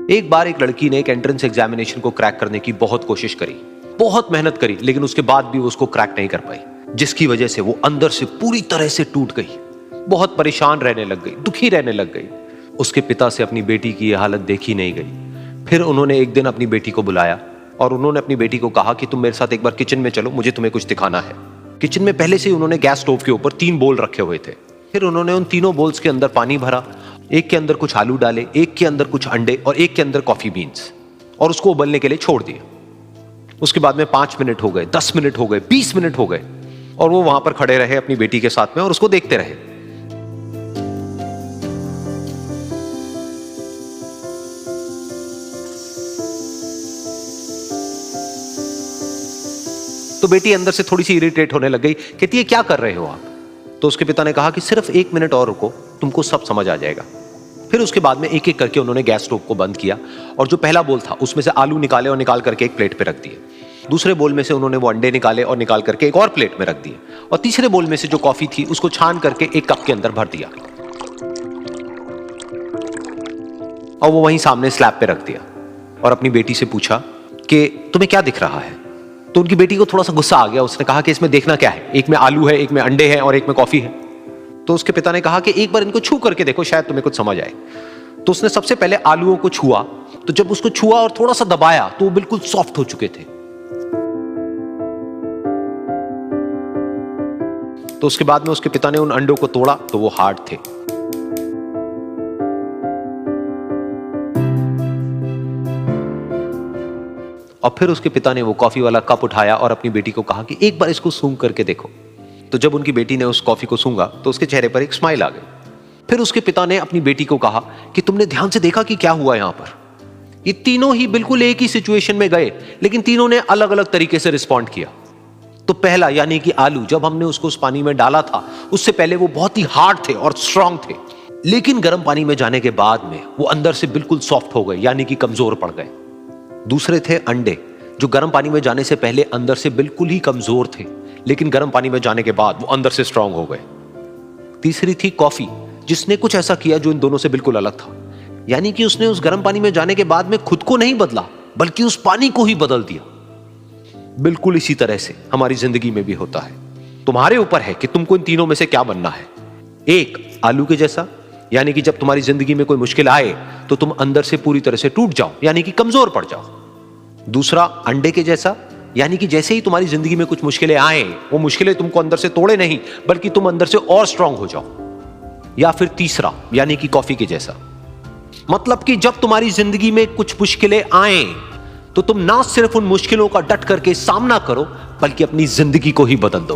एक बार एक लड़की ने एक एंट्रेंस एग्जामिनेशन को क्रैक करने की बहुत कोशिश करी, बहुत मेहनत करी, लेकिन उसके बाद भी वो उसको क्रैक नहीं कर पाई, जिसकी वजह से वो अंदर से पूरी तरह से टूट गई, बहुत परेशान रहने लग गई, दुखी रहने लग गई। उसके पिता से अपनी बेटी की यह हालत देखी नहीं गई। फिर उन्होंने एक दिन अपनी बेटी को बुलाया और उन्होंने अपनी बेटी को कहा कि तुम मेरे साथ एक बार किचन में चलो, मुझे तुम्हें कुछ दिखाना है। किचन में पहले से ही उन्होंने गैस स्टोव के ऊपर 3 बोल रखे हुए थे। फिर उन्होंने उन तीनों बोल्स के अंदर पानी भरा, एक के अंदर कुछ आलू डाले, एक के अंदर कुछ अंडे और एक के अंदर कॉफी बीन्स, और उसको उबलने के लिए छोड़ दिया। उसके बाद में 5 मिनट हो गए, 10 मिनट हो गए, 20 मिनट हो गए, और वो वहां पर खड़े रहे अपनी बेटी के साथ में और उसको देखते रहे। तो बेटी अंदर से थोड़ी सी इरिटेट होने लग गई, कहती है क्या कर रहे हो आप? तो उसके पिता ने कहा कि सिर्फ 1 मिनट और रुको, तुमको सब समझ आ जाएगा। फिर उसके बाद में एक एक करके उन्होंने गैस स्टोव को बंद किया और जो पहला बोल था उसमें से आलू निकाले और निकाल करके एक प्लेट पे रख दिए। दूसरे बोल में से उन्होंने वो अंडे निकाले और निकाल करके एक और प्लेट में रख दिए, और तीसरे बोल में से जो कॉफी थी उसको छान करके एक कप के अंदर भर दिया और वो वहीं सामने स्लैब पे रख दिया और अपनी बेटी से पूछा कि तुम्हें क्या दिख रहा है? तो उनकी बेटी को थोड़ा सा गुस्सा आ गया। उसने कहा कि इसमें देखना क्या है, एक में आलू है, एक में अंडे हैं और एक में कॉफी है। तो उसके पिता ने कहा कि एक बार इनको छू करके देखो, शायद तुम्हें कुछ समझ आए। तो उसने सबसे पहले आलूओं को छुआ, तो जब उसको छुआ और थोड़ा सा दबाया तो वो बिल्कुल सॉफ्ट हो चुके थे। तो उसके बाद में उसके पिता ने उन अंडों को तोड़ा तो वो हार्ड थे। और फिर उसके पिता ने वो कॉफी वाला कप उठाया और अपनी बेटी को कहा कि एक बार इसको सूंघ करके देखो। तो जब उनकी बेटी ने उस कॉफी को सूंघा तो उसके चेहरे पर एक स्माइल आ गई। फिर उसके पिता ने अपनी बेटी को कहा कि तुमने ध्यान से देखा कि क्या हुआ यहां पर? ये तीनों ही बिल्कुल एक ही सिचुएशन में गए, लेकिन तीनों ने अलग अलग तरीके से रिस्पॉन्ड किया। तो पहला यानी कि आलू, जब हमने उसको उस पानी में डाला था उससे पहले वो बहुत ही हार्ड थे और स्ट्रांग थे, लेकिन गर्म पानी में जाने के बाद में वो अंदर से बिल्कुल सॉफ्ट हो गए, यानी कि कमजोर पड़ गए। दूसरे थे अंडे, जो गर्म पानी में जाने से पहले अंदर से बिल्कुल ही कमजोर थे, लेकिन गर्म पानी में जाने के बाद वो अंदर से स्ट्रांग हो गए। तीसरी थी कॉफी, जिसने कुछ ऐसा किया जो इन दोनों से बिल्कुल अलग था, यानी कि उसने उस गर्म पानी में जाने के बाद में खुद को नहीं बदला, बल्कि उस पानी को ही बदल दिया। बिल्कुल इसी तरह से हमारी जिंदगी में भी होता है। तुम्हारे ऊपर है कि तुमको इन तीनों में से क्या बनना है। एक, आलू के जैसा, यानी कि जब तुम्हारी जिंदगी में कोई मुश्किल आए तो तुम अंदर से पूरी तरह से टूट जाओ, यानी कि कमजोर पड़ जाओ। दूसरा, अंडे के जैसा, यानी कि जैसे ही तुम्हारी जिंदगी में कुछ मुश्किलें आए, वो मुश्किलें तुमको अंदर से तोड़े नहीं, बल्कि तुम अंदर से और स्ट्रांग हो जाओ। या फिर तीसरा, यानी कि कॉफी के जैसा, मतलब कि जब तुम्हारी जिंदगी में कुछ मुश्किलें आए तो तुम ना सिर्फ उन मुश्किलों का डट करके सामना करो, बल्कि अपनी जिंदगी को ही बदल दो।